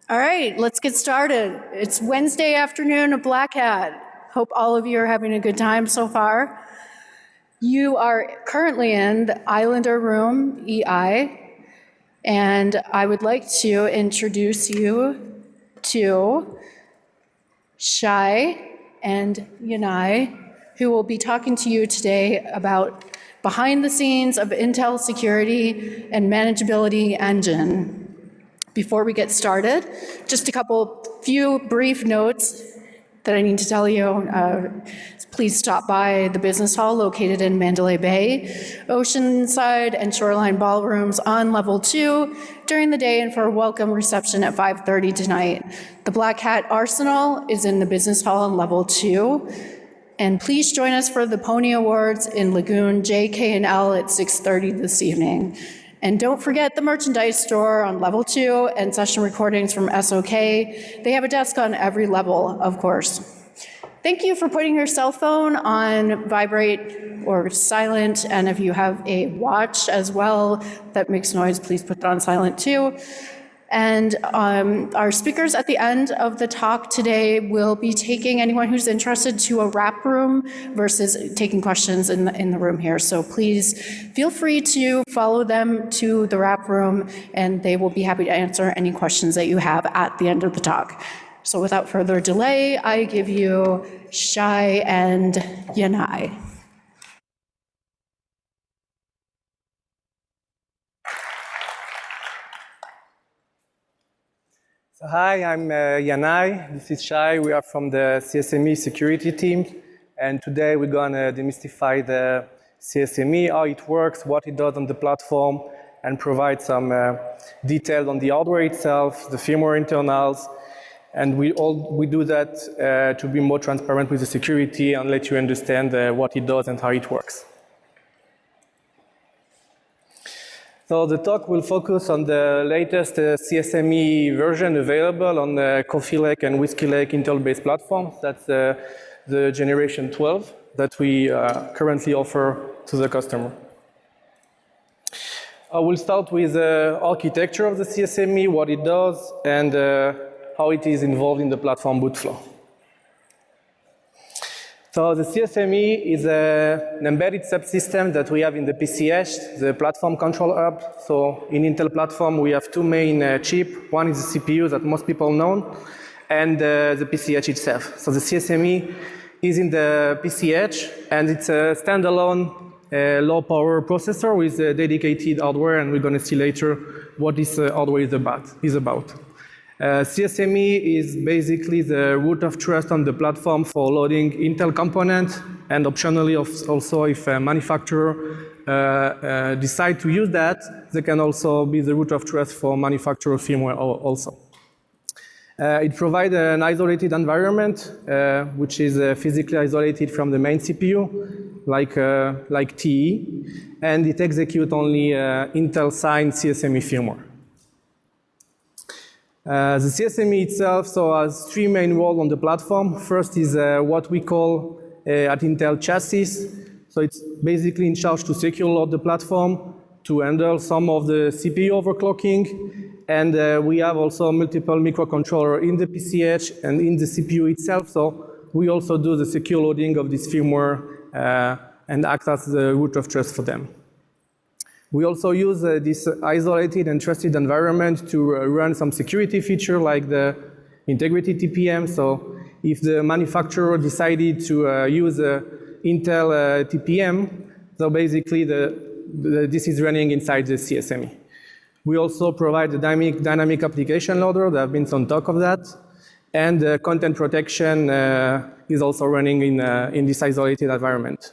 All right, let's get started. It's Wednesday afternoon at Black Hat. Hope all of you are having a good time so far. You are currently in the Islander Room, EI, and I would like to introduce you to Shai and Yanai, who will be talking to you today about behind the scenes of Intel security and manageability engine. Before we get started, just a few brief notes that I need to tell you. Please stop by the business hall located in Mandalay Bay, Oceanside and Shoreline ballrooms on level 2 during the day and for a welcome reception at 5:30 tonight. The Black Hat Arsenal is in the business hall on level 2. And please join us for the Pony Awards in Lagoon J, K, and L at 6:30 this evening. And don't forget the merchandise store on level 2 and session recordings from SOK. They have a desk on every level, of course. Thank you for putting your cell phone on vibrate or silent. And if you have a watch as well that makes noise, please put that on silent too. And our speakers at the end of the talk today will be taking anyone who's interested to a wrap room versus taking questions in the room here. So please feel free to follow them to the wrap room, and they will be happy to answer any questions that you have at the end of the talk. So without further delay, I give you Shai and Yanai. So hi, I'm Yanai. This is Shai. We are from the CSME security team. And today we're going to demystify the CSME, how it works, what it does on the platform, and provide some details on the hardware itself, the firmware internals. And we do that to be more transparent with the security and let you understand what it does and how it works. So the talk will focus on the latest CSME version available on the Coffee Lake and Whiskey Lake Intel-based platforms. That's the generation 12 that we currently offer to the customer. I will start with the architecture of the CSME, what it does, and how it is involved in the platform boot flow. So the CSME is an embedded subsystem that we have in the PCH, the platform control hub. So in Intel platform, we have two main chips. One is the CPU that most people know, and the PCH itself. So the CSME is in the PCH, and it's a standalone low power processor with a dedicated hardware, and we're going to see later what this hardware is about. CSME is basically the root of trust on the platform for loading Intel components, and optionally also if a manufacturer decide to use that, they can also be the root of trust for manufacturer firmware also. It provides an isolated environment, which is physically isolated from the main CPU, like TE, and it executes only Intel-signed CSME firmware. The CSME itself has three main roles on the platform. First is what we call at Intel chassis. So it's basically in charge to secure load the platform, to handle some of the CPU overclocking. And we have also multiple microcontrollers in the PCH and in the CPU itself. So we also do the secure loading of this firmware and act as the root of trust for them. We also use this isolated and trusted environment to run some security feature like the integrity TPM. So if the manufacturer decided to use Intel TPM, so basically this is running inside the CSME. We also provide a dynamic application loader. There have been some talk of that. And content protection is also running in this isolated environment.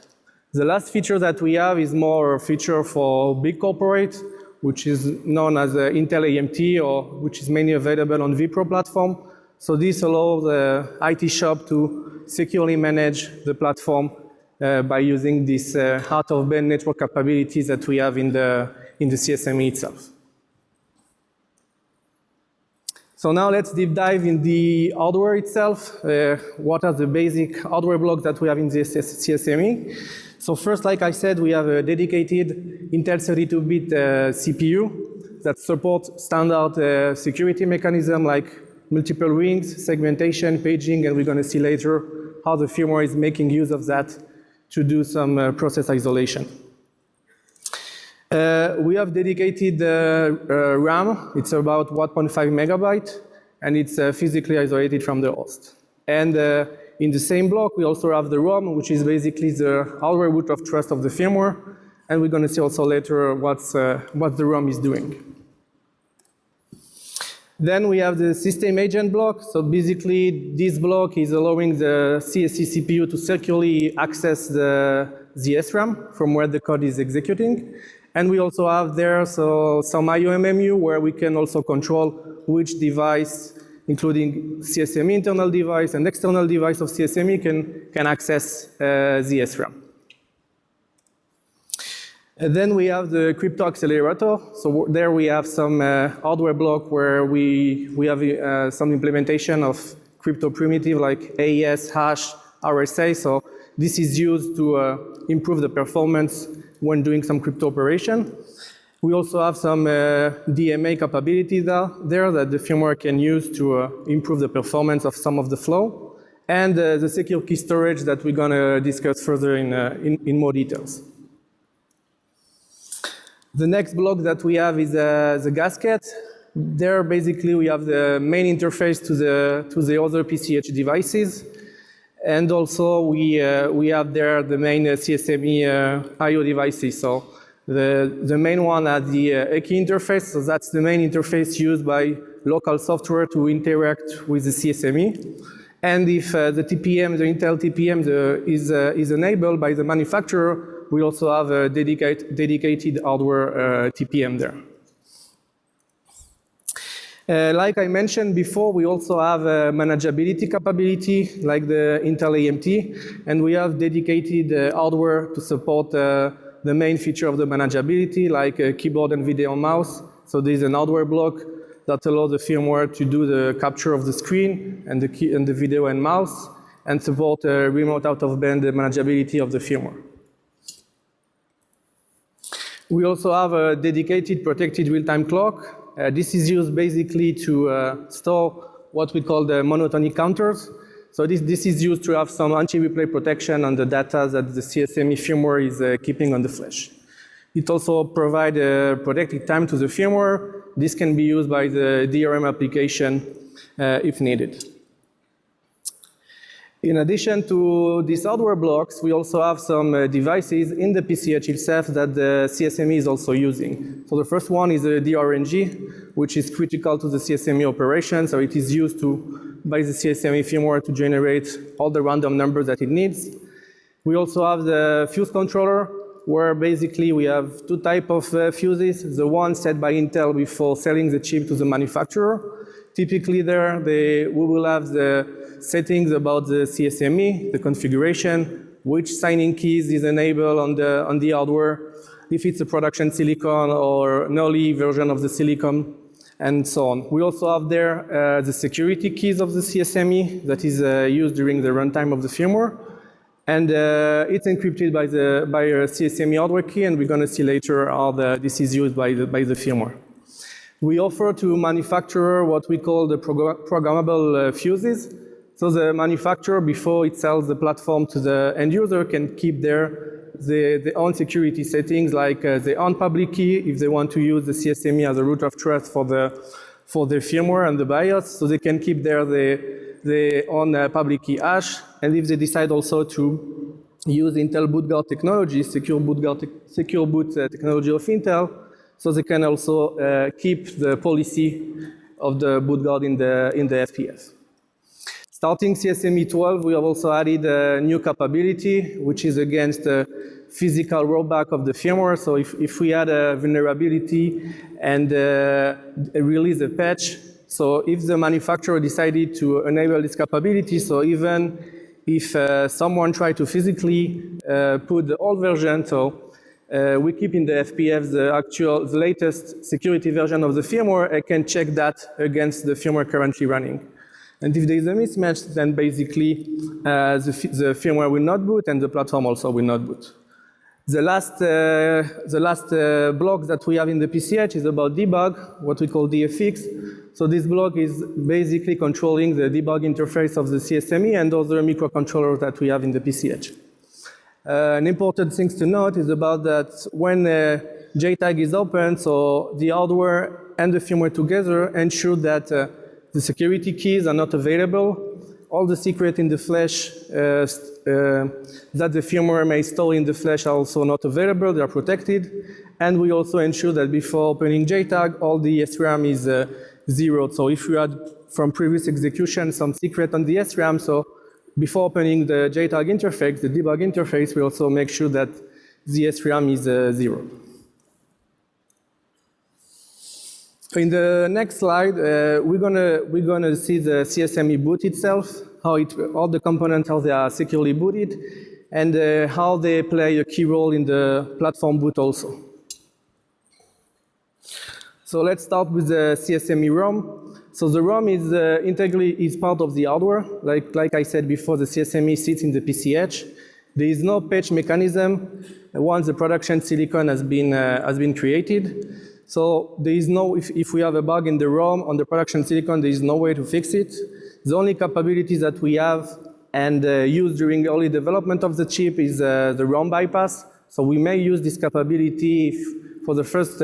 The last feature that we have is more a feature for big corporate, which is known as Intel AMT, or which is mainly available on vPro platform. So this allows the IT shop to securely manage the platform by using this out-of-band network capabilities that we have in the CSME itself. So now let's deep dive in the hardware itself. What are the basic hardware blocks that we have in the CSME? So first, like I said, we have a dedicated Intel 32-bit CPU. that support standard security mechanism like multiple rings, segmentation, paging, and we're going to see later how the firmware is making use of that to do some process isolation. We have dedicated RAM. It's about 1.5 megabyte, and it's physically isolated from the host. And in the same block, we also have the ROM, which is basically the hardware root of trust of the firmware. And we're going to see also later what the ROM is doing. Then we have the system agent block. So basically, this block is allowing the CSC CPU to securely access the SRAM from where the code is executing. And we also have there some IOMMU where we can also control which device, including CSME internal device and external device of CSME, can access the SRAM. And then we have the crypto accelerator. So there we have some hardware block where we have some implementation of crypto primitive like AES, hash, RSA. So this is used to improve the performance when doing some crypto operation. We also have some DMA capability there that the firmware can use to improve the performance of some of the flow. And the secure key storage that we're going to discuss further in more details. The next block that we have is the gasket. There, basically, we have the main interface to the other PCH devices. And also, we have there the main CSME I/O devices. So the main one has the EKI interface. So that's the main interface used by local software to interact with the CSME. And if the TPM, the Intel TPM is enabled by the manufacturer, we also have a dedicated hardware TPM there. Like I mentioned before, we also have a manageability capability like the Intel AMT, and we have dedicated hardware to support the main feature of the manageability, like a keyboard and video mouse. So there's an hardware block that allows the firmware to do the capture of the screen and the video and mouse, and support remote out-of-band manageability of the firmware. We also have a dedicated protected real-time clock. This is used basically to store what we call the monotonic counters. So this is used to have some anti-replay protection on the data that the CSME firmware is keeping on the flash. It also provides a protected time to the firmware. This can be used by the DRM application if needed. In addition to these hardware blocks, we also have some devices in the PCH itself that the CSME is also using. So the first one is a DRNG, which is critical to the CSME operation. So it is used by the CSME firmware to generate all the random numbers that it needs. We also have the fuse controller, where basically we have two types of fuses. The one set by Intel before selling the chip to the manufacturer. Typically there, we will have the settings about the CSME, the configuration, which signing keys is enabled on the hardware, if it's a production silicon or an early version of the silicon, and so on. We also have there the security keys of the CSME that is used during the runtime of the firmware. And it's encrypted by a CSME hardware key, and we're going to see later how this is used by the firmware. We offer to manufacturer what we call the programmable fuses. So the manufacturer, before it sells the platform to the end user, can keep their own security settings, like the on public key, if they want to use the CSME as a root of trust for the firmware and the BIOS, so they can keep their own public key hash. And if they decide also to use Intel boot guard technology, secure boot technology of Intel, so they can also keep the policy of the boot guard in the FPS. Starting CSME 12, we have also added a new capability, which is against the physical rollback of the firmware. So if we had a vulnerability and release a patch, so if the manufacturer decided to enable this capability, so even if someone tried to physically put the old version, so we keep in the FPF the latest security version of the firmware, and can check that against the firmware currently running. And if there is a mismatch, then basically the firmware will not boot and the platform also will not boot. The last block that we have in the PCH is about debug, what we call DFX. So this block is basically controlling the debug interface of the CSME and other microcontrollers that we have in the PCH. An important thing to note is about that when JTAG is open, so the hardware and the firmware together ensure that the security keys are not available. All the secrets in the flash that the firmware may store in the flash are also not available, they are protected. And we also ensure that before opening JTAG, all the SRAM is zeroed. So if you had from previous execution some secret on the SRAM, so before opening the JTAG interface, the debug interface, we also make sure that the SRAM is zero. In the next slide, we're gonna see the CSME boot itself, how all the components, how they are securely booted, and how they play a key role in the platform boot also. So let's start with the CSME ROM. So the ROM is integrally part of the hardware. Like I said before, the CSME sits in the PCH. There is no patch mechanism once the production silicon has been created. So there is no, if we have a bug in the ROM on the production silicon, there is no way to fix it. The only capabilities that we have and used during early development of the chip is the ROM bypass. So we may use this capability if for the first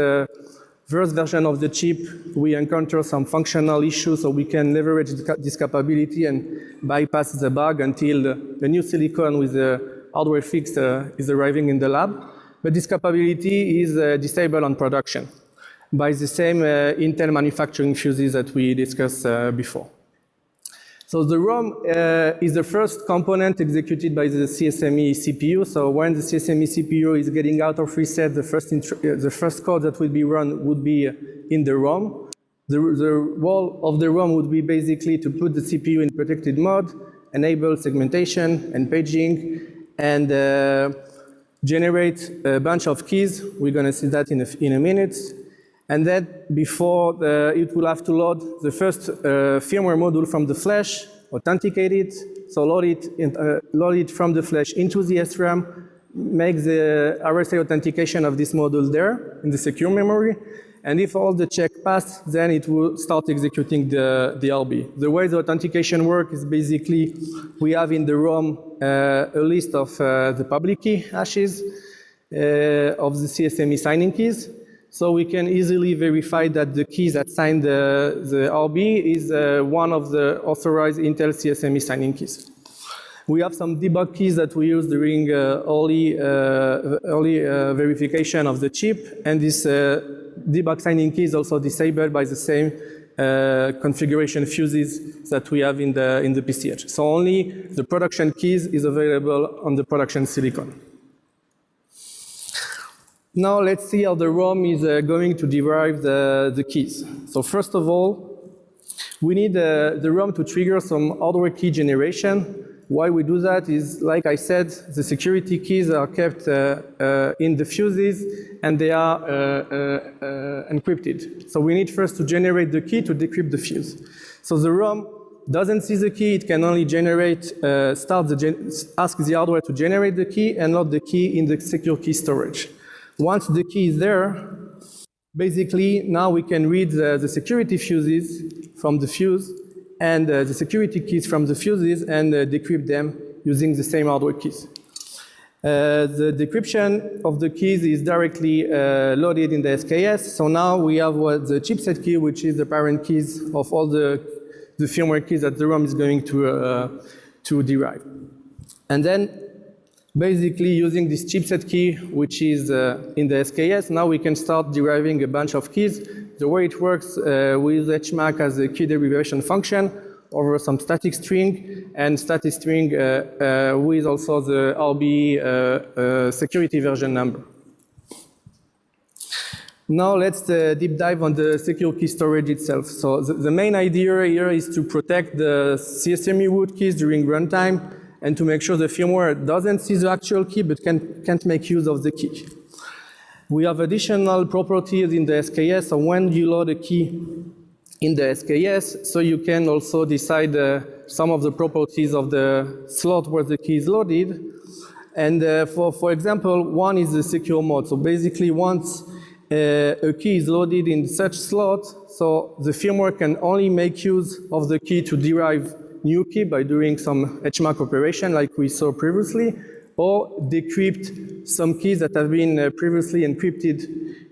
version of the chip we encounter some functional issues, so we can leverage this capability and bypass the bug until the new silicon with the hardware fix is arriving in the lab. But this capability is disabled on production by the same Intel manufacturing fuses that we discussed before. So the ROM is the first component executed by the CSME CPU. So when the CSME CPU is getting out of reset, the first code that will be run would be in the ROM. The role of the ROM would be basically to put the CPU in protected mode, enable segmentation and paging, and generate a bunch of keys. We're going to see that in a minute. And then before it will have to load the first firmware module from the flash, authenticate it, so load it from the flash into the SRAM, make the RSA authentication of this module there in the secure memory, and if all the check pass, then it will start executing the LB. The way the authentication works is basically we have in the ROM a list of the public key hashes of the CSME signing keys. So we can easily verify that the keys that sign the RB is one of the authorized Intel CSME signing keys. We have some debug keys that we use during early verification of the chip, and this debug signing key is also disabled by the same configuration fuses that we have in the PCH. So only the production keys is available on the production silicon. Now let's see how the ROM is going to derive the keys. So first of all, we need the ROM to trigger some hardware key generation. Why we do that is, like I said, the security keys are kept in the fuses and they are encrypted. So we need first to generate the key to decrypt the fuse. So the ROM doesn't see the key, it can only generate, ask the hardware to generate the key and load the key in the secure key storage. Once the key is there, basically now we can read the security fuses from the fuse and the security keys from the fuses and decrypt them using the same hardware keys. The decryption of the keys is directly loaded in the SKS. So now we have the chipset key, which is the parent keys of all the firmware keys that the ROM is going to derive. And then basically using this chipset key, which is in the SKS, now we can start deriving a bunch of keys. The way it works with HMAC as a key derivation function over some static string, and static string with also the RB security version number. Now let's deep dive on the secure key storage itself. So the main idea here is to protect the CSME root keys during runtime, and to make sure the firmware doesn't see the actual key but can't make use of the key. We have additional properties in the SKS, so when you load a key in the SKS, so you can also decide some of the properties of the slot where the key is loaded. And for example, one is the secure mode. So basically, once a key is loaded in such slot, so the firmware can only make use of the key to derive new key by doing some HMAC operation like we saw previously, or decrypt some keys that have been previously encrypted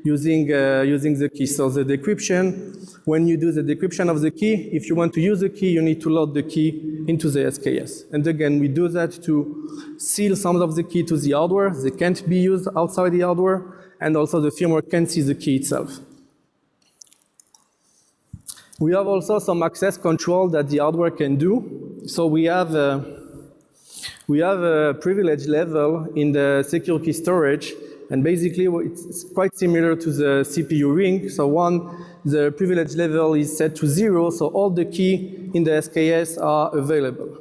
using the key. So the decryption, when you do the decryption of the key, if you want to use the key, you need to load the key into the SKS. And again, we do that to seal some of the key to the hardware. They can't be used outside the hardware, and also the firmware can see the key itself. We have also some access control that the hardware can do. So we have a privilege level in the secure key storage, and basically it's quite similar to the CPU ring. So the privilege level is set to 0, so all the keys in the SKS are available.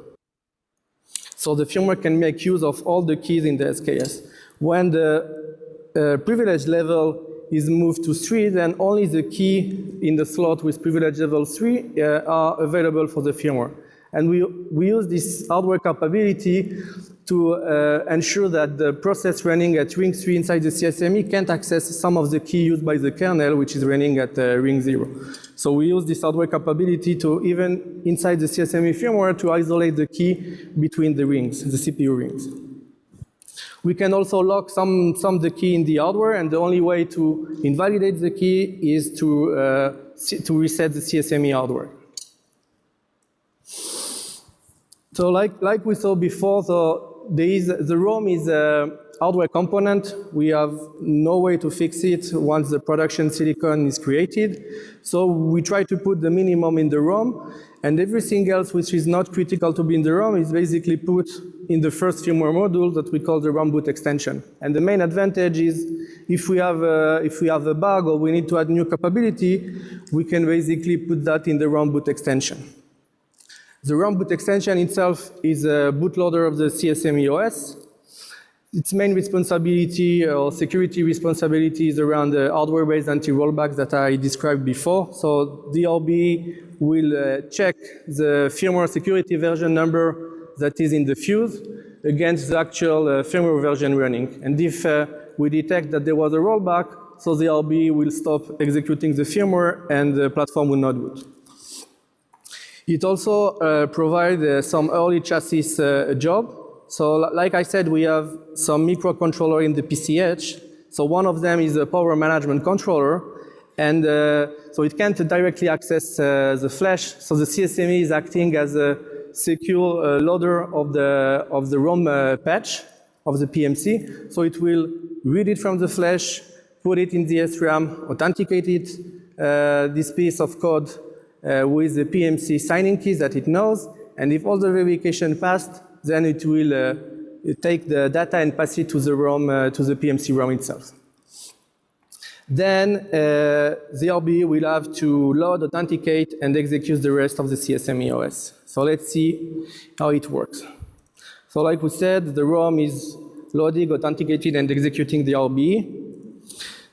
So the firmware can make use of all the keys in the SKS. When the privilege level is moved to 3, then only the key in the slot with privilege level 3 are available for the firmware. And we use this hardware capability to ensure that the process running at ring 3 inside the CSME can't access some of the key used by the kernel, which is running at ring 0. So we use this hardware capability to, even inside the CSME firmware, to isolate the key between the rings, the CPU rings. We can also lock some of the key in the hardware, and the only way to invalidate the key is to reset the CSME hardware. So like we saw before, the ROM is a hardware component. We have no way to fix it once the production silicon is created. So we try to put the minimum in the ROM, and everything else which is not critical to be in the ROM is basically put in the first firmware module that we call the ROM boot extension. And the main advantage is if we have a bug or we need to add new capability, we can basically put that in the ROM boot extension. The ROM boot extension itself is a bootloader of the CSME OS. Its main responsibility or security responsibility is around the hardware-based anti-rollbacks that I described before. So DRB will check the firmware security version number that is in the fuse against the actual firmware version running. And if we detect that there was a rollback, so the DRB will stop executing the firmware and the platform will not boot. It also provides some early chassis job. So like I said, we have some microcontroller in the PCH. So one of them is a power management controller. And so it can't directly access the flash. So the CSME is acting as a secure loader of the ROM patch of the PMC. So it will read it from the flash, put it in the SRAM, authenticate it, this piece of code with the PMC signing keys that it knows, and if all the verification passed, then it will take the data and pass it to the ROM, to the PMC ROM itself. Then the RB will have to load, authenticate, and execute the rest of the CSME OS. So let's see how it works. So like we said, the ROM is loading, authenticating, and executing the RB.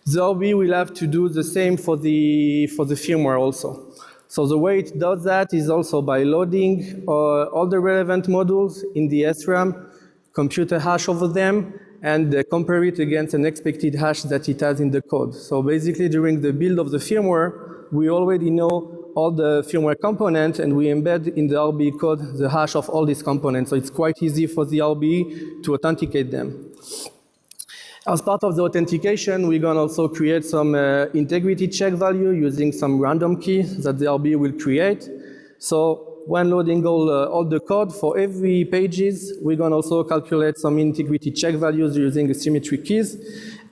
The RB will have to do the same for the firmware also. So the way it does that is also by loading all the relevant modules in the SRAM, compute a hash over them, and compare it against an expected hash that it has in the code. So basically, during the build of the firmware, we already know all the firmware components, and we embed in the RB code the hash of all these components. So it's quite easy for the RB to authenticate them. As part of the authentication, we're going to also create some integrity check value using some random key that the RB will create. So when loading all the code for every pages, we're going to also calculate some integrity check values using asymmetric keys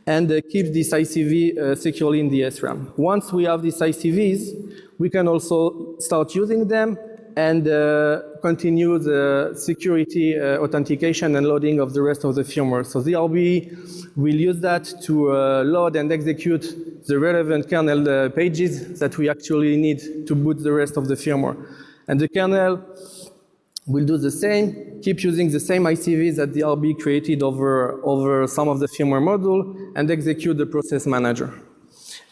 and keep this ICV securely in the SRAM. Once we have these ICVs, we can also start using them and continue the security authentication and loading of the rest of the firmware. So the RB will use that to load and execute the relevant kernel pages that we actually need to boot the rest of the firmware. And the kernel will do the same, keep using the same ICVs that the RB created over some of the firmware module and execute the process manager.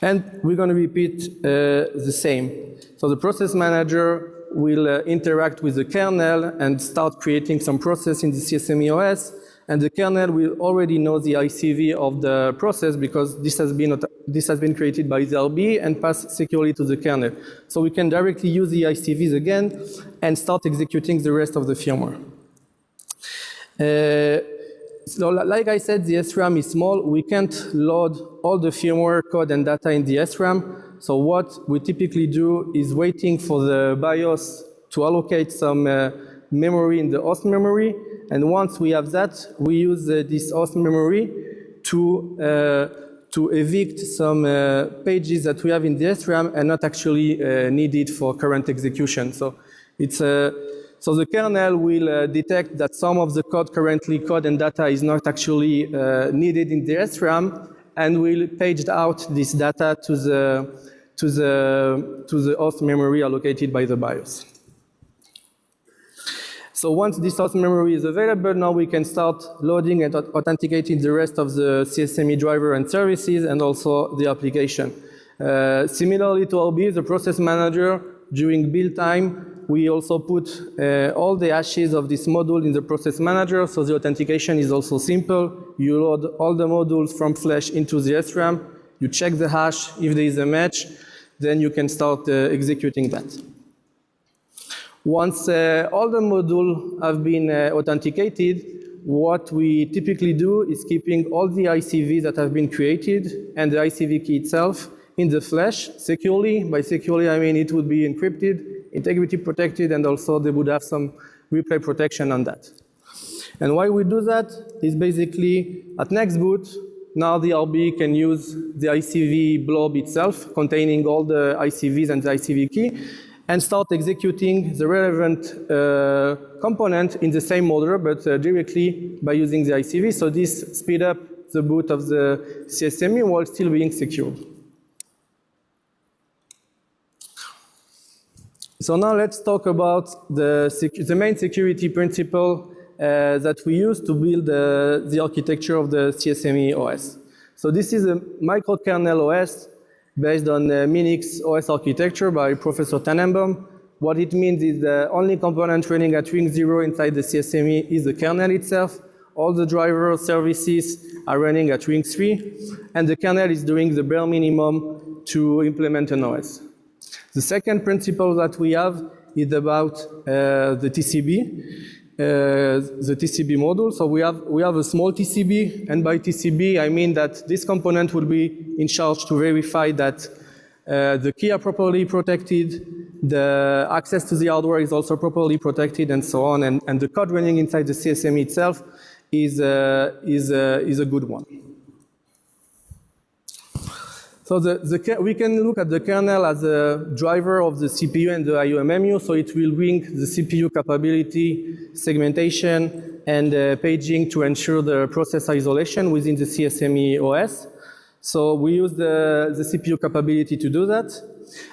And we're going to repeat the same. So the process manager will interact with the kernel and start creating some process in the CSME OS. and the kernel will already know the ICV of the process because this has been created by the RB and passed securely to the kernel. So we can directly use the ICVs again and start executing the rest of the firmware. So like I said, the SRAM is small. We can't load all the firmware code and data in the SRAM. So what we typically do is waiting for the BIOS to allocate some memory in the host memory. And once we have that, we use this host memory to evict some pages that we have in the SRAM and not actually needed for current execution. So it's so the kernel will detect that some of the code and data is not actually needed in the SRAM, and will page out this data to the host memory allocated by the BIOS. So once this host memory is available, now we can start loading and authenticating the rest of the CSME driver and services, and also the application. Similarly to RB, the process manager, during build time, we also put all the hashes of this module in the process manager, so the authentication is also simple. You load all the modules from Flash into the SRAM, you check the hash, if there is a match, then you can start executing that. Once all the modules have been authenticated, what we typically do is keeping all the ICVs that have been created and the ICV key itself in the Flash securely. By securely, I mean it would be encrypted, integrity protected, and also they would have some replay protection on that. And why we do that is basically at next boot, now the RB can use the ICV blob itself containing all the ICVs and the ICV key and start executing the relevant component in the same order, but directly by using the ICV. So this speeds up the boot of the CSME while still being secured. So now let's talk about the main security principle that we use to build the architecture of the CSME OS. So this is a microkernel OS based on the Minix OS architecture by Professor Tannenbaum. What it means is the only component running at ring 0 inside the CSME is the kernel itself. All the driver services are running at ring 3, and the kernel is doing the bare minimum to implement an OS. The second principle that we have is about the TCB module. So we have a small TCB, and by TCB I mean that this component will be in charge to verify that the key are properly protected, the access to the hardware is also properly protected, and so on. And the code running inside the CSME itself is a good one. So we can look at the kernel as a driver of the CPU and the IOMMU, so it will bring the CPU capability, segmentation, and paging to ensure the process isolation within the CSME OS. So we use the CPU capability to do that.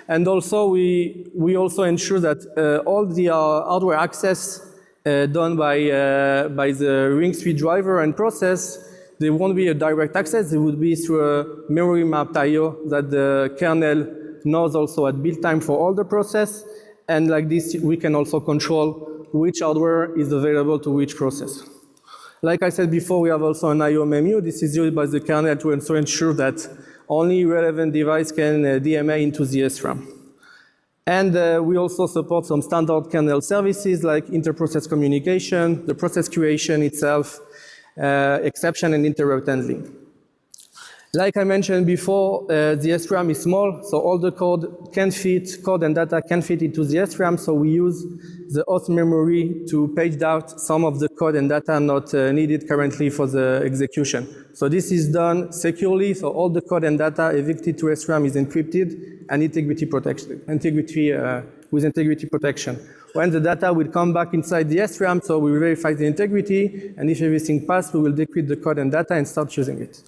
And also we also ensure that all the hardware access done by the ring 3 driver and process, there won't be a direct access, it would be through a memory mapped I/O that the kernel knows also at build time for all the process. And like this, we can also control which hardware is available to which process. Like I said before, we have also an IOMMU. This is used by the kernel to also ensure that only relevant device can DMA into the SRAM. And we also support some standard kernel services like inter-process communication, the process creation itself, exception and interrupt handling. Like I mentioned before, the SRAM is small, so all the code and data can fit into the SRAM, so we use the host memory to page out some of the code and data not needed currently for the execution. So this is done securely, so all the code and data evicted to SRAM is encrypted and with integrity protection. When the data will come back inside the SRAM, so we will verify the integrity, and if everything passed, we will decrypt the code and data and start using it.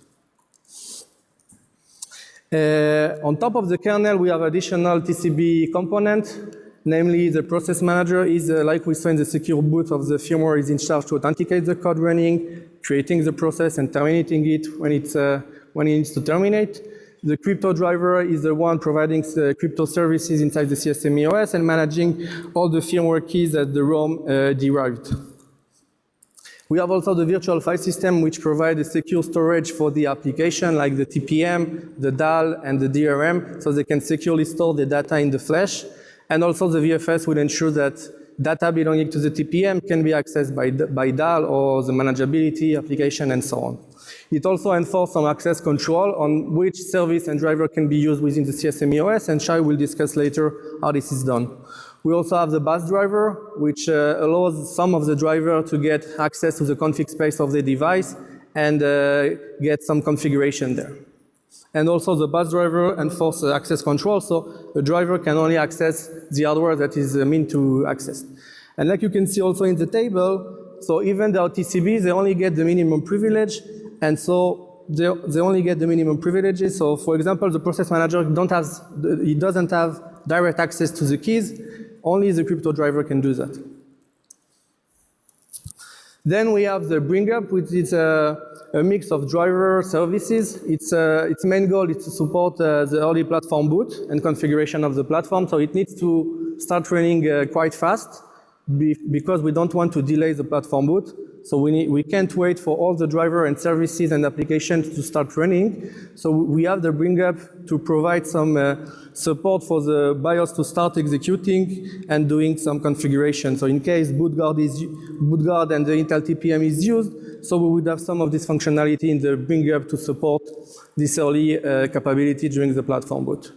On top of the kernel, we have additional TCB component, namely the process manager is, like we saw in the secure boot of the firmware, is in charge to authenticate the code running, creating the process and terminating it when it needs to terminate. The crypto driver is the one providing the crypto services inside the CSME OS and managing all the firmware keys that the ROM derived. We have also the virtual file system, which provides a secure storage for the application, like the TPM, the DAL, and the DRM, so they can securely store the data in the flash. And also the VFS will ensure that data belonging to the TPM can be accessed by DAL or the Manageability application and so on. It also enforces some access control on which service and driver can be used within the CSME OS, and Shai will discuss later how this is done. We also have the bus driver, which allows some of the driver to get access to the config space of the device and get some configuration there. And also the bus driver enforces access control, so the driver can only access the hardware that is meant to access. And like you can see also in the table, so even the TCB, they only get the minimum privilege, and so they only get the minimum privileges. So for example, the process manager doesn't have direct access to the keys. Only the crypto driver can do that. Then we have the BringUp, which is a mix of driver services. Its main goal is to support the early platform boot and configuration of the platform. So it needs to start running quite fast because we don't want to delay the platform boot. So we can't wait for all the driver and services and applications to start running. So we have the BringUp to provide some support for the BIOS to start executing and doing some configuration. So in case boot guard and the Intel TPM is used, so we would have some of this functionality in the BringUp to support this early capability during the platform boot.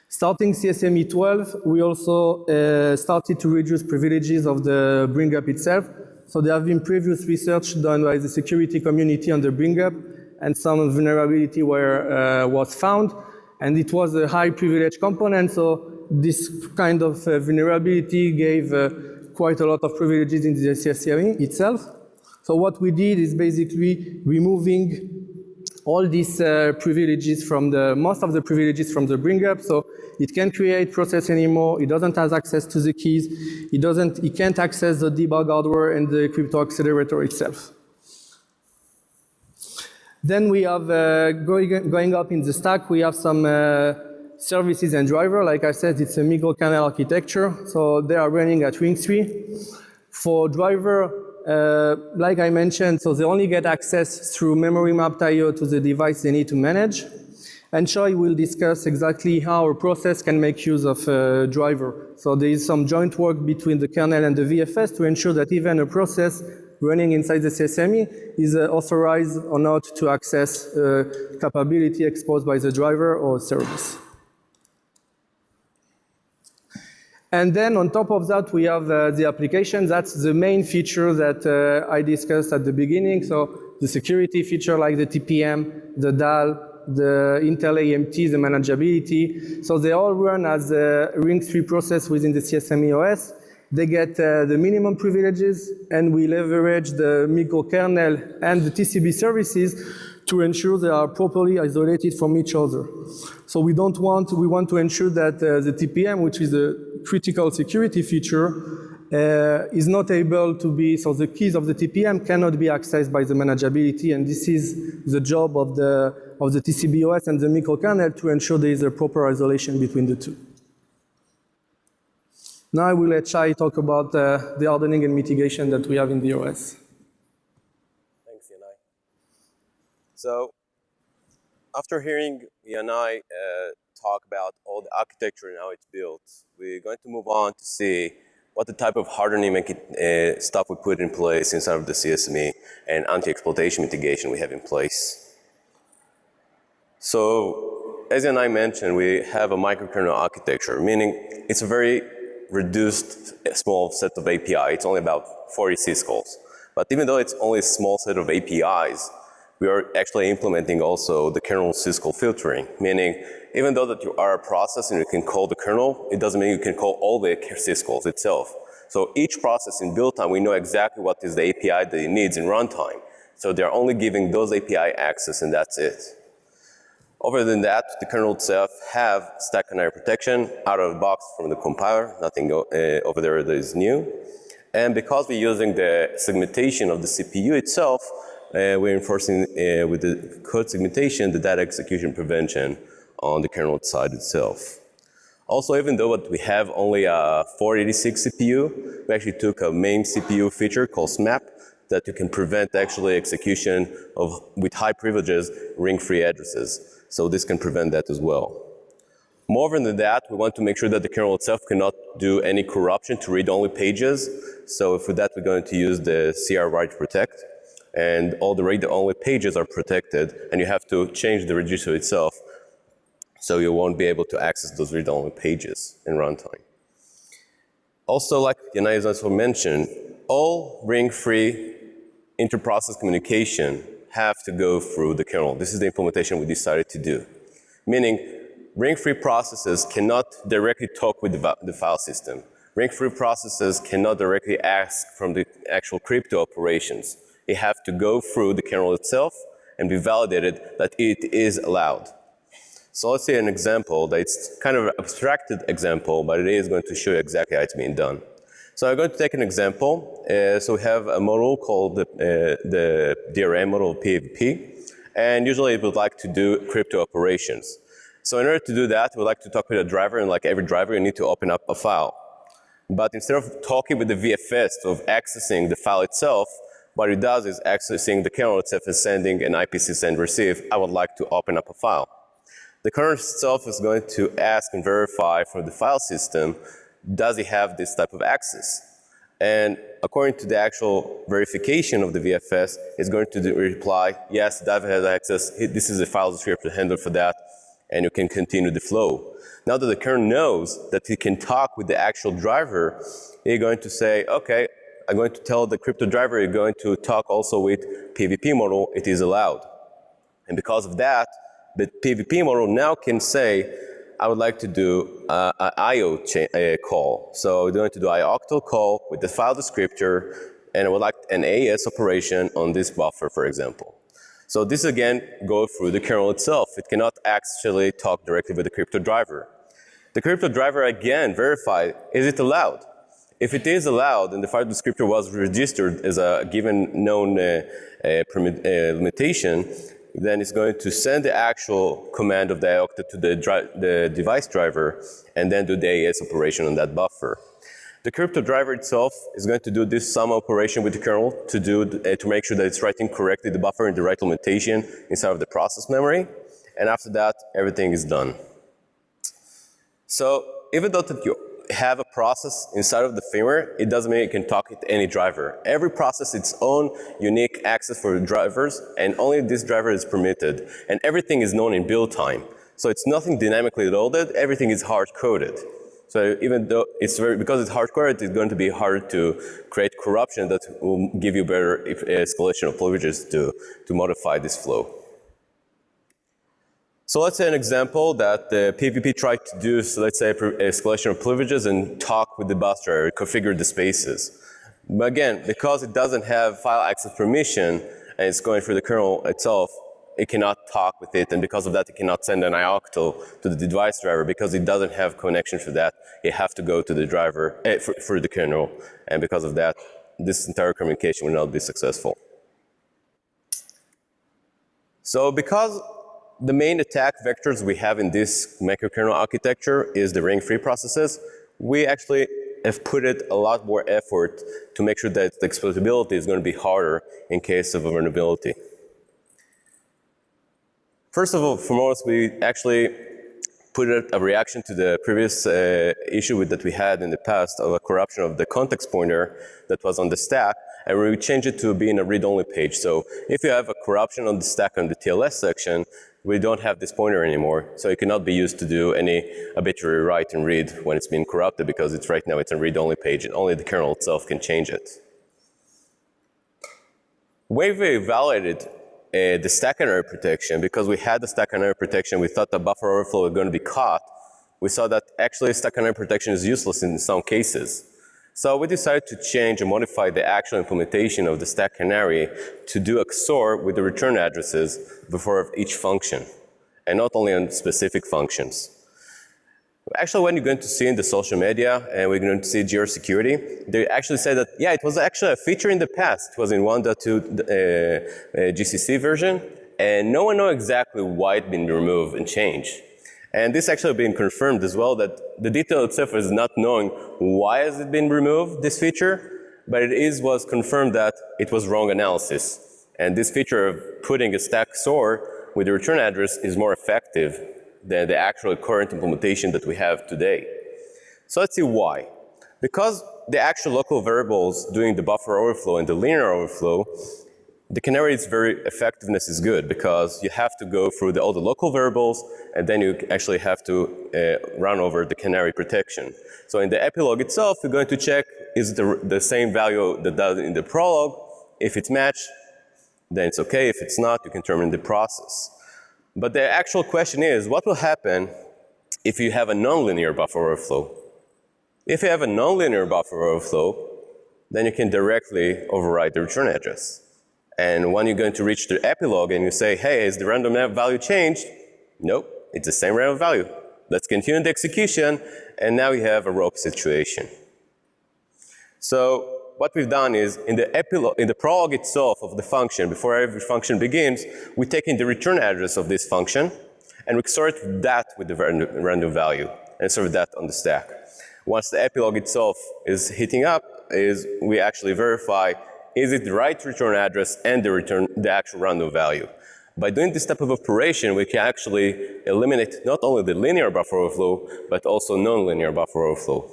Starting CSME 12, we also started to reduce privileges of the BringUp itself. So there have been previous research done by the security community on the BringUp, and some vulnerability was found, and it was a high privilege component, so this kind of vulnerability gave quite a lot of privileges in the CSME itself. So what we did is basically removing all these privileges from most of the privileges from the BringUp, so it can't create process anymore, it doesn't have access to the keys, it can't access the debug hardware and the crypto accelerator itself. Then we have, going up in the stack, we have some services and driver. Like I said, it's a microkernel architecture, so they are running at Ring 3. For driver, like I mentioned, so they only get access through memory mapped I/O to the device they need to manage. And Shai will discuss exactly how a process can make use of a driver. So there is some joint work between the kernel and the VFS to ensure that even a process running inside the CSME is authorized or not to access capability exposed by the driver or service. And then on top of that, we have the application. That's the main feature that I discussed at the beginning. So the security feature like the TPM, the DAL, the Intel AMT, the Manageability. So they all run as a Ring 3 process within the CSME OS. They get the minimum privileges, and we leverage the microkernel and the TCB services to ensure they are properly isolated from each other. So we want to ensure that the TPM, which is a critical security feature, is not able to be, so the keys of the TPM cannot be accessed by the Manageability, and this is the job of the TCB OS and the microkernel to ensure there is a proper isolation between the two. Now I will let Shai talk about the hardening and mitigation that we have in the OS. Thanks, Yanai. So after hearing Yanai talk about all the architecture and how it's built, we're going to move on to see what the type of hardening stuff we put in place inside of the CSME and anti-exploitation mitigation we have in place. So as Yanai mentioned, we have a microkernel architecture, meaning it's a very reduced small set of API. It's only about 40 syscalls. But even though it's only a small set of APIs, we are actually implementing also the kernel syscall filtering, meaning even though that you are a process and you can call the kernel, it doesn't mean you can call all the syscalls itself. So each process in build time, we know exactly what is the API that it needs in runtime. So they're only giving those API access, and that's it. Other than that, the kernel itself have stack canary protection out of the box from the compiler, nothing over there that is new. And because we're using the segmentation of the CPU itself, we're enforcing with the code segmentation the data execution prevention on the kernel side itself. Also, even though we have only a 486 CPU, we actually took a main CPU feature called SMAP that you can prevent actually execution of, with high privileges, ring-free addresses. So this can prevent that as well. More than that, we want to make sure that the kernel itself cannot do any corruption to read-only pages. So for that, we're going to use the CR write protect. And all the read-only pages are protected, and you have to change the register itself so you won't be able to access those read-only pages in runtime. Also, like Yanai has also mentioned, all ring-free inter-process communication have to go through the kernel. This is the implementation we decided to do. Meaning, ring-free processes cannot directly talk with the file system. Ring-free processes cannot directly ask from the actual crypto operations. They have to go through the kernel itself and be validated that it is allowed. So let's say an example that's kind of an abstracted example, but it is going to show you exactly how it's being done. So I'm going to take an example. So we have a model called the DRM model PVP, and usually it would like to do crypto operations. So in order to do that, we like to talk with a driver, and like every driver, you need to open up a file. But instead of talking with the VFS of accessing the file itself, what it does is accessing the kernel itself and sending an IPC send receive. I would like to open up a file. The kernel itself is going to ask and verify from the file system, does it have this type of access? And according to the actual verification of the VFS, it's going to reply, yes, that has access. This is a file descriptor handle for that, and you can continue the flow. Now that the kernel knows that it can talk with the actual driver, you're going to say, okay, I'm going to tell the crypto driver you're going to talk also with PVP model, it is allowed. And because of that, the PVP model now can say, I would like to do an IO call. So we're going to do IOctal call with the file descriptor, and I would like an AES operation on this buffer, for example. So this again goes through the kernel itself. It cannot actually talk directly with the crypto driver. The crypto driver again verified, is it allowed? If it is allowed and the file descriptor was registered as a given known limitation, then it's going to send the actual command of the IOcta to the device driver and then do the AES operation on that buffer. The crypto driver itself is going to do this sum operation with the kernel to make sure that it's writing correctly the buffer in the right limitation inside of the process memory. And after that, everything is done. So even though that you have a process inside of the firmware, it doesn't mean you can talk to any driver. Every process its own unique access for the drivers, and only this driver is permitted. And everything is known in build time. So it's nothing dynamically loaded, everything is hard-coded. So even though because it's hard-coded, it's going to be harder to create corruption that will give you better escalation of privileges to modify this flow. So let's say an example that the PVP tried to do, so let's say escalation of privileges and talk with the bus driver, configure the spaces. But again, because it doesn't have file access permission and it's going through the kernel itself, it cannot talk with it, and because of that, it cannot send an IOctal to the device driver because it doesn't have connection for that. It have to go to the driver for the kernel, and because of that, this entire communication will not be successful. So because the main attack vectors we have in this microkernel architecture is the ring-free processes, we actually have put it a lot more effort to make sure that the exploitability is going to be harder in case of a vulnerability. First of all, foremost, we actually put a reaction to the previous issue that we had in the past of a corruption of the context pointer that was on the stack, and we changed it to being a read-only page. So if you have a corruption on the stack on the TLS section, we don't have this pointer anymore, so it cannot be used to do any arbitrary write and read when it's being corrupted, because it's right now it's a read-only page and only the kernel itself can change it. When we evaluated the stack canary protection, because we had the stack canary protection, we thought the buffer overflow was going to be caught. We saw that actually stack canary protection is useless in some cases. So we decided to change and modify the actual implementation of the stack canary to do a XOR with the return addresses before each function, and not only on specific functions. Actually, when you're going to see in the social media, and we're going to see GOsecurity, they actually said that, yeah, it was actually a feature in the past. It was in 1.2 GCC version, and no one knows exactly why it's been removed and changed. And this actually been confirmed as well, that the detail itself is not knowing why has it been removed, this feature, but it was confirmed that it was wrong analysis. And this feature of putting a stack store with the return address is more effective than the actual current implementation that we have today. So let's see why. Because the actual local variables doing the buffer overflow and the linear overflow, the canary's effectiveness is good because you have to go through all the local variables and then you actually have to run over the canary protection. So in the epilogue itself, you're going to check is the same value that does in the prologue. If it's matched, then it's okay. If it's not, you can terminate the process. But the actual question is, what will happen if you have a nonlinear buffer overflow? If you have a nonlinear buffer overflow, then you can directly override the return address. And when you're going to reach the epilogue and you say, hey, is the random value changed? Nope, it's the same random value. Let's continue the execution, and now you have a rope situation. So what we've done is in the prologue itself of the function, before every function begins, we take in the return address of this function and we sort that with the random value and sort that on the stack. Once the epilogue itself is hitting up, we actually verify is it the right return address and the actual random value. By doing this type of operation, we can actually eliminate not only the linear buffer overflow, but also nonlinear buffer overflow.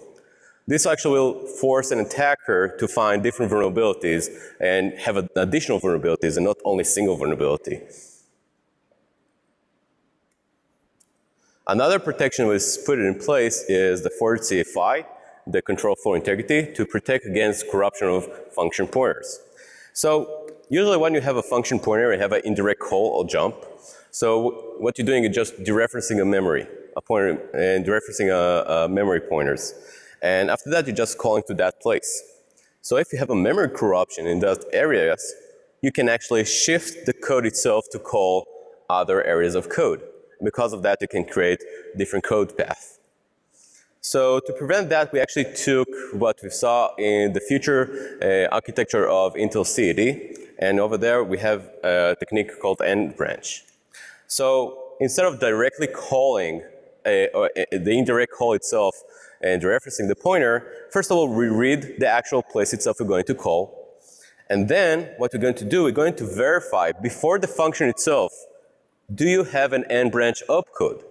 This actually will force an attacker to find different vulnerabilities and have additional vulnerabilities and not only single vulnerability. Another protection was put in place is the forward CFI, the control flow integrity, to protect against corruption of function pointers. So usually when you have a function pointer, you have an indirect call or jump. So what you're doing is just dereferencing a memory, a pointer, and dereferencing a memory pointers. And after that, you're just calling to that place. So if you have a memory corruption in those areas, you can actually shift the code itself to call other areas of code. Because of that, you can create different code paths. So to prevent that, we actually took what we saw in the future architecture of Intel CAD, and over there we have a technique called end branch. So instead of directly calling the indirect call itself and referencing the pointer, first of all, we read the actual place itself we're going to call. And then what we're going to do, we're going to verify before the function itself, do you have an end branch opcode?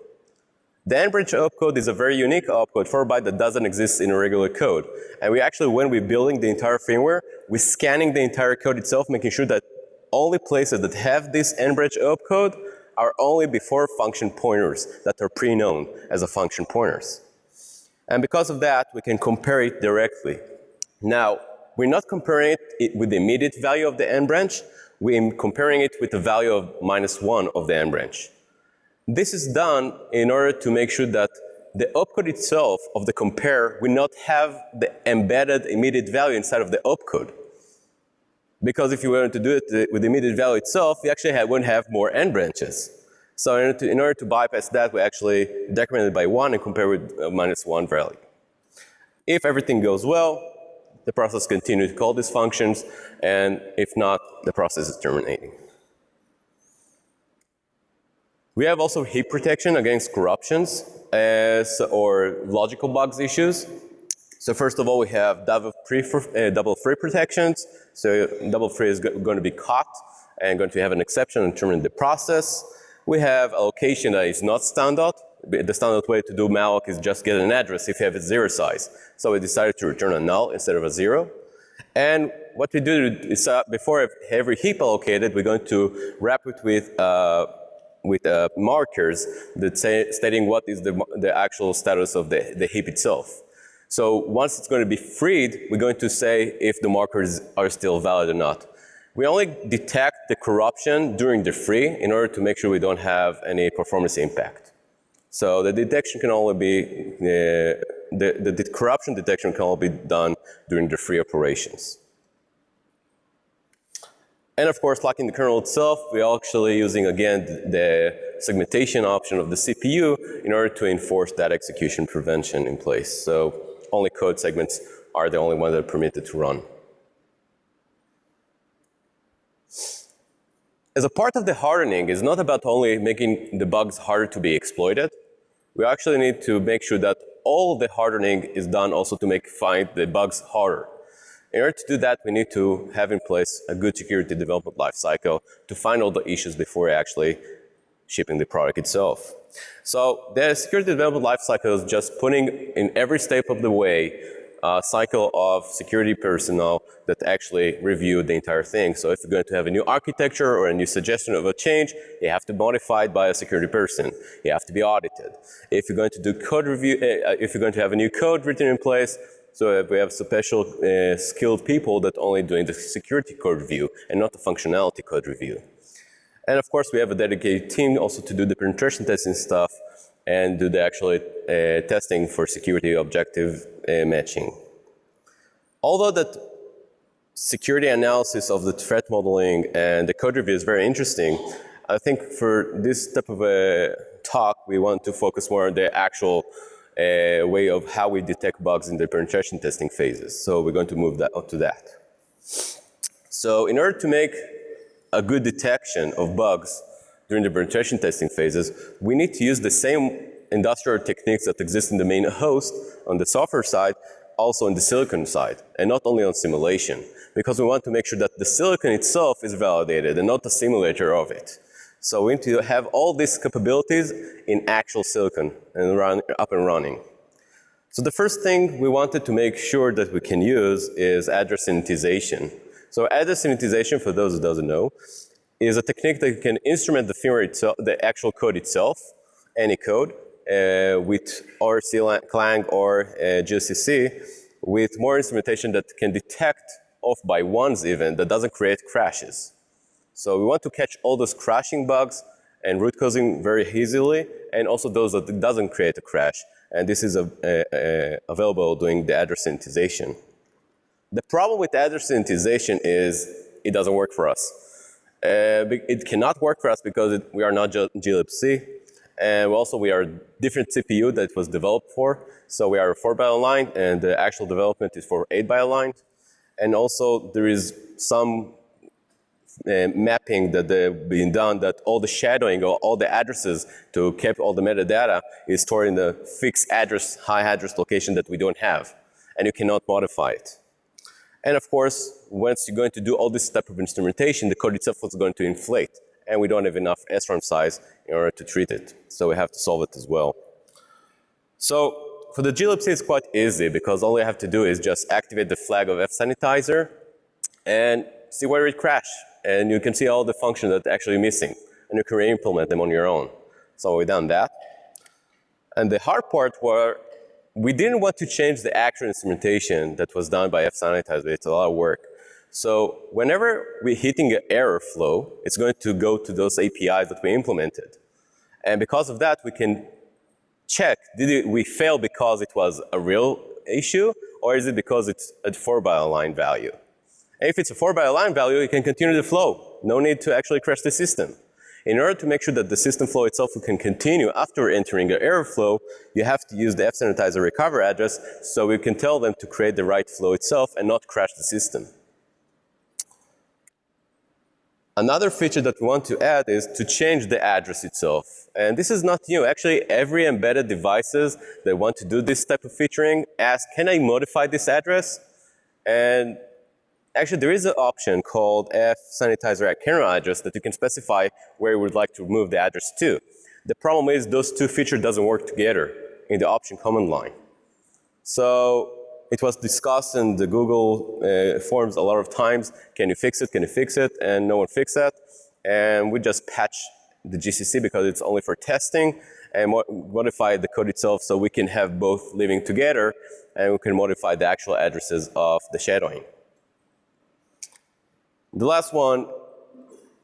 The end branch opcode is a very unique opcode, 4 byte, that doesn't exist in a regular code. And we actually, when we're building the entire firmware, we're scanning the entire code itself, making sure that only places that have this end branch opcode are only before function pointers that are pre-known as a function pointers. And because of that, we can compare it directly. Now, we're not comparing it with the immediate value of the end branch. We're comparing it with the value of -1 of the end branch. This is done in order to make sure that the opcode itself of the compare will not have the embedded immediate value inside of the opcode. Because if you were to do it with the immediate value itself, we actually wouldn't have more end branches. So in order to bypass that, we actually decrement it by 1 and compare with -1 value. If everything goes well, the process continues to call these functions, and if not, the process is terminating. We have also heap protection against corruptions or logical bugs issues. So first of all, we have double free protections. So double free is going to be caught and going to have an exception and terminate the process. We have allocation that is not standard. The standard way to do malloc is just get an address if you have a 0 size. So we decided to return a null instead of a 0. And what we do is before every heap allocated, we're going to wrap it with markers that stating what is the actual status of the heap itself. So once it's going to be freed, we're going to say if the markers are still valid or not. We only detect the corruption during the free in order to make sure we don't have any performance impact. So the detection can only be, the corruption detection can only be done during the free operations. And of course, like in the kernel itself, we're actually using, again, the segmentation option of the CPU in order to enforce that execution prevention in place. So only code segments are the only ones that are permitted to run. As a part of the hardening, it's not about only making the bugs harder to be exploited. We actually need to make sure that all the hardening is done also to find the bugs harder. In order to do that, we need to have in place a good security development lifecycle to find all the issues before actually shipping the product itself. So the security development lifecycle is just putting in every step of the way a cycle of security personnel that actually review the entire thing. So if you're going to have a new architecture or a new suggestion of a change, you have to be modified by a security person. You have to be audited. If you're going to do code review, if you're going to have a new code written in place, so we have special skilled people that only doing the security code review and not the functionality code review. And of course, we have a dedicated team also to do the penetration testing stuff and do the actual testing for security objective matching. Although that security analysis of the threat modeling and the code review is very interesting, I think for this type of a talk, we want to focus more on the actual way of how we detect bugs in the penetration testing phases. So we're going to move that up to that. So in order to make a good detection of bugs during the penetration testing phases, we need to use the same industrial techniques that exist in the main host on the software side, also on the silicon side, and not only on simulation, because we want to make sure that the silicon itself is validated and not the simulator of it. So we need to have all these capabilities in actual silicon and up and running. So the first thing we wanted to make sure that we can use is address sanitization. So address sanitization, for those who doesn't know, is a technique that can instrument the firmware itself, the actual code itself, any code, with RC Clang or GOpC, with more instrumentation that can detect off by ones even, that doesn't create crashes. So we want to catch all those crashing bugs and root causing very easily, and also those that doesn't create a crash. And this is available doing the address sanitization. The problem with address sanitization is it doesn't work for us. It cannot work for us because we are not GOpC, and also we are a different CPU that it was developed for. So we are 4-byte line, and the actual development is for 8-byte line. And also there is some mapping that being done that all the shadowing or all the addresses to keep all the metadata is stored in the fixed address, high address location that we don't have, and you cannot modify it. And of course, once you're going to do all this type of instrumentation, the code itself is going to inflate, and we don't have enough SRAM size in order to treat it. So we have to solve it as well. So for the GOpC, it's quite easy because all you have to do is just activate the flag of fsanitizer and see where it crashed. And you can see all the functions that are actually missing, and you can re-implement them on your own. So we've done that. And the hard part were we didn't want to change the actual instrumentation that was done by fsanitizer. It's a lot of work. So whenever we're hitting an error flow, it's going to go to those APIs that we implemented. And because of that, we can check, did we fail because it was a real issue, or is it because it's a 4-byte line value? And if it's a 4-byte line value, you can continue the flow. No need to actually crash the system. In order to make sure that the system flow itself can continue after entering an error flow, you have to use the fsanitizer recover address so we can tell them to create the right flow itself and not crash the system. Another feature that we want to add is to change the address itself. And this is not new. Actually, every embedded devices that want to do this type of featuring ask, can I modify this address? And actually, there is an option called fsanitizer at kernel address that you can specify where you would like to move the address to. The problem is those two features doesn't work together in the option command line. So it was discussed in the Google forums a lot of times. Can you fix it? Can you fix it? And no one fixed it. And we just patched the GCC because it's only for testing and modify the code itself so we can have both living together and we can modify the actual addresses of the shadowing. The last one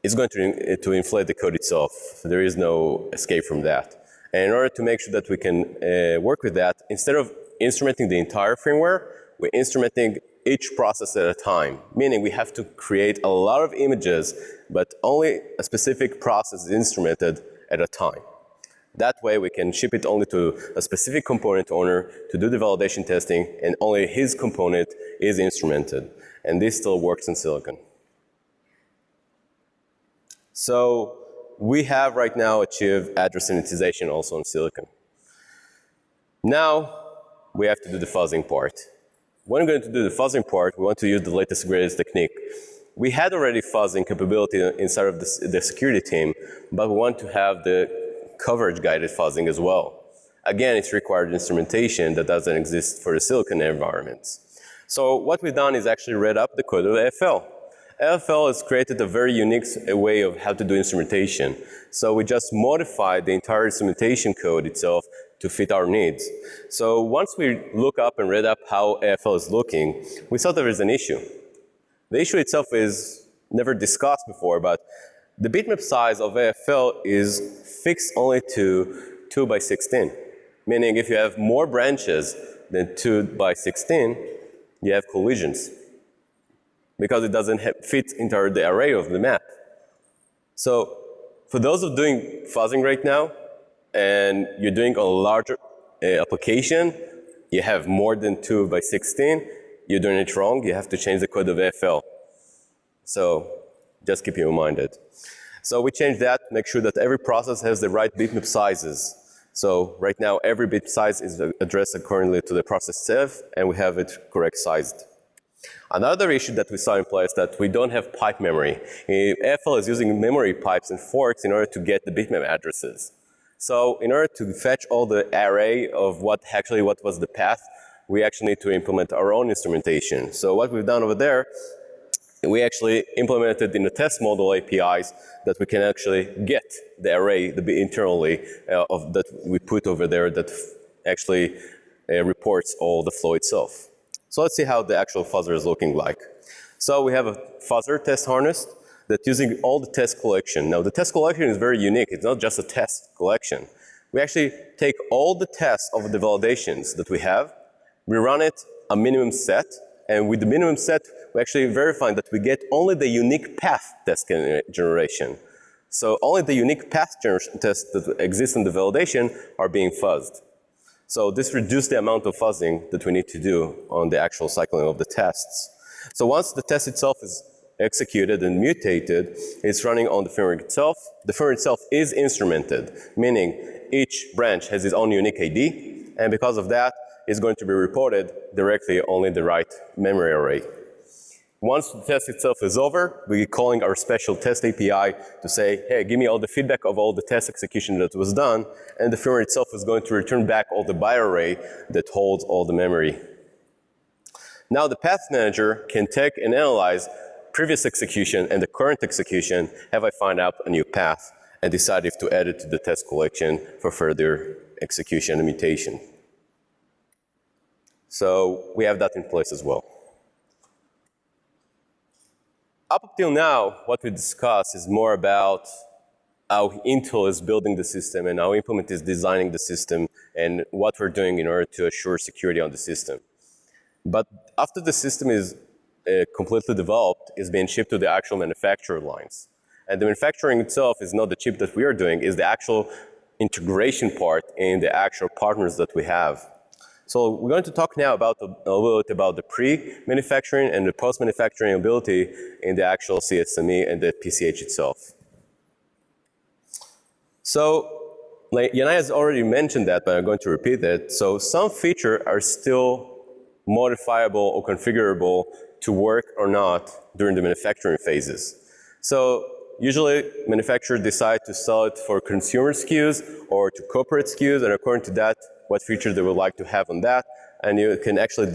is going to inflate the code itself. There is no escape from that. And in order to make sure that we can work with that, instead of instrumenting the entire firmware, we're instrumenting each process at a time. Meaning we have to create a lot of images, but only a specific process is instrumented at a time. That way we can ship it only to a specific component owner to do the validation testing, and only his component is instrumented. And this still works in silicon. So we have right now achieved address sanitization also on silicon. Now we have to do the fuzzing part. when we're going to do the fuzzing part, we want to use the latest greatest technique. We had already fuzzing capability inside of the security team, but we want to have the coverage-guided fuzzing as well. Again, it's required instrumentation that doesn't exist for the silicon environments. So what we've done is actually read up the code of AFL. AFL has created a very unique way of how to do instrumentation. So we just modified the entire instrumentation code itself to fit our needs. So once we look up and read up how AFL is looking, we saw there is an issue. The issue itself is never discussed before, but the bitmap size of AFL is fixed only to 2 by 16. Meaning if you have more branches than 2 by 16, you have collisions. Because it doesn't fit into the array of the map. So for those of doing fuzzing right now, and you're doing a larger application, you have more than 2 by 16, you're doing it wrong, you have to change the code of AFL. So just keep you reminded. So we changed that, make sure that every process has the right bitmap sizes. So right now, every bit size is addressed accordingly to the process itself, and we have it correct sized. Another issue that we saw in place is that we don't have pipe memory. AFL is using memory pipes and forks in order to get the bitmap addresses. So in order to fetch all the array of what was the path, we actually need to implement our own instrumentation. So what we've done over there, we actually implemented in the test model APIs that we can actually get the array internally that we put over there that actually reports all the flow itself. So let's see how the actual fuzzer is looking like. So we have a fuzzer test harness that's using all the test collection. Now the test collection is very unique. It's not just a test collection. We actually take all the tests of the validations that we have, we run it a minimum set, and with the minimum set, we actually verify that we get only the unique path test generation. So only the unique path tests that exist in the validation are being fuzzed. So this reduced the amount of fuzzing that we need to do on the actual cycling of the tests. So once the test itself is executed and mutated, it's running on the firmware itself. The firmware itself is instrumented, meaning each branch has its own unique ID, and because of that, it's going to be reported directly only the right memory array. Once the test itself is over, we're calling our special test API to say, hey, give me all the feedback of all the test execution that was done, and the firmware itself is going to return back all the byte array that holds all the memory. Now the path manager can take and analyze previous execution and the current execution, have I find out a new path, and decide if to add it to the test collection for further execution and mutation. So we have that in place as well. Up till now, what we discussed is more about how Intel is building the system and how Implement is designing the system and what we're doing in order to assure security on the system. But after the system is completely developed, it's being shipped to the actual manufacturer lines. And the manufacturing itself is not the chip that we are doing, it's the actual integration part in the actual partners that we have. So we're going to talk now about a little bit about the pre-manufacturing and the post-manufacturing ability in the actual CSME and the PCH itself. So like Yanai has already mentioned that, but I'm going to repeat it. So some features are still modifiable or configurable to work or not during the manufacturing phases. So usually manufacturers decide to sell it for consumer SKUs or to corporate SKUs, and according to that, what features they would like to have on that. And you can actually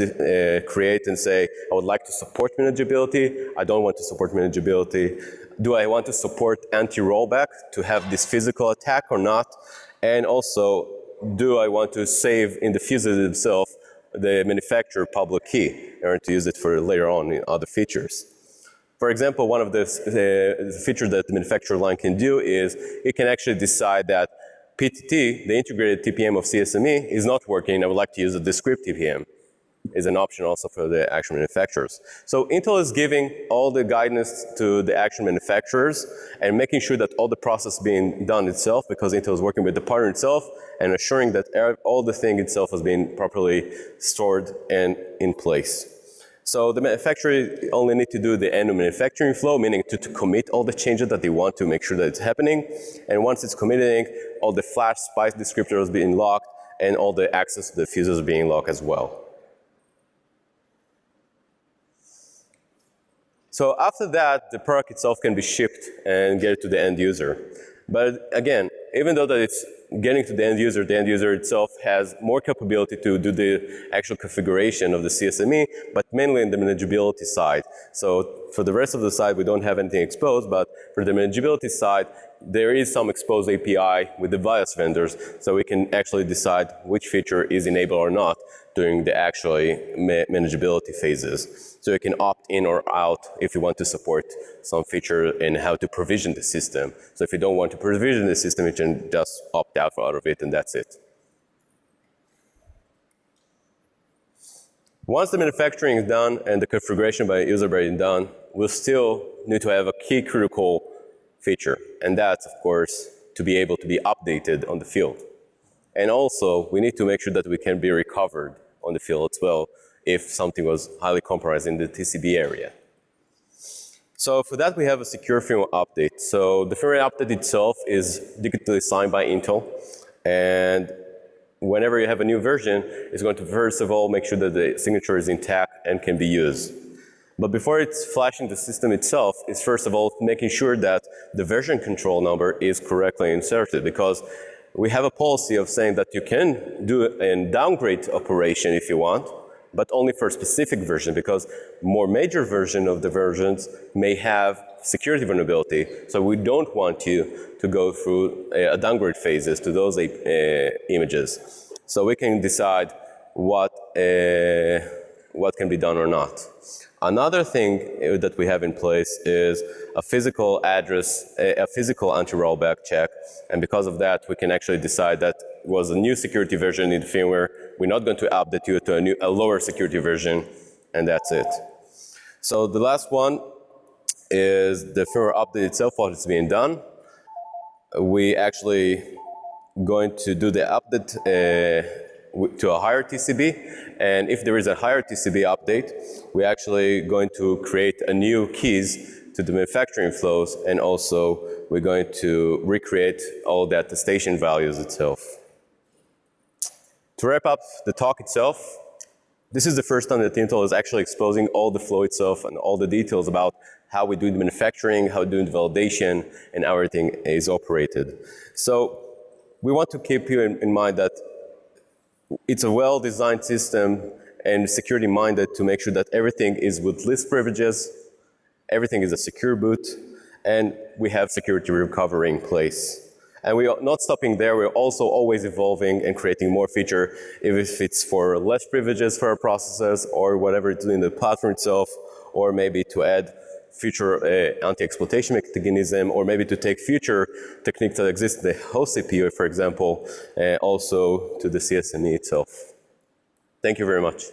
create and say, I would like to support manageability, I don't want to support manageability. Do I want to support anti-rollback to have this physical attack or not? And also, do I want to save in the fuses themselves the manufacturer public key in order to use it for later on in other features? For example, one of the features that the manufacturer line can do is it can actually decide that PTT, the integrated TPM of CSME, is not working. I would like to use a discrete TPM. Is an option also for the actual manufacturers. So Intel is giving all the guidance to the actual manufacturers and making sure that all the process being done itself, because Intel is working with the partner itself and assuring that all the thing itself has been properly stored and in place. So the manufacturer only need to do the end of manufacturing flow, meaning to commit all the changes that they want to make sure that it's happening. And once it's committing, all the flash spice descriptors being locked and all the access to the fuses being locked as well. So after that, the product itself can be shipped and get it to the end user. But again, even though that it's getting to the end user itself has more capability to do the actual configuration of the CSME, but mainly in the manageability side. So for the rest of the side, we don't have anything exposed, but for the manageability side, there is some exposed API with the bias vendors, so we can actually decide which feature is enabled or not during the actually manageability phases. So you can opt in or out if you want to support some feature and how to provision the system. So if you don't want to provision the system, you can just opt out out of it, and that's it. Once the manufacturing is done and the configuration by user is done, we'll still need to have a key critical feature, and that's, of course, to be able to be updated on the field. And also, we need to make sure that we can be recovered on the field as well if something was highly compromised in the TCB area. So for that, we have a secure firmware update. So the firmware update itself is digitally signed by Intel, and whenever you have a new version, it's going to first of all make sure that the signature is intact and can be used. But before it's flashing the system itself, it's first of all making sure that the version control number is correctly inserted, because we have a policy of saying that you can do a downgrade operation if you want, but only for a specific version, because more major version of the versions may have security vulnerability. So we don't want you to go through a downgrade phases to those images. So we can decide what can be done or not. Another thing that we have in place is a physical address, a physical anti-rollback check. And because of that, we can actually decide that it was a new security version in the firmware. We're not going to update you to a lower security version, and that's it. So the last one is the firmware update itself, what is being done. We actually going to do the update to a higher TCB, and if there is a higher TCB update, we're actually going to create a new keys to the manufacturing flows, and also we're going to recreate all the attestation values itself. To wrap up the talk itself, this is the first time that Intel is actually exposing all the flow itself and all the details about how we do the manufacturing, how we do the validation, and how everything is operated. So we want to keep you in mind that it's a well-designed system and security-minded to make sure that everything is with least privileges, everything is a secure boot, and we have security recovery in place. And we are not stopping there, we're also always evolving and creating more feature, if it's for less privileges for our processes, or whatever it's in the platform itself, or maybe to add future anti-exploitation mechanism, or maybe to take future techniques that exist in the host CPU, for example, also to the CSME itself. Thank you very much.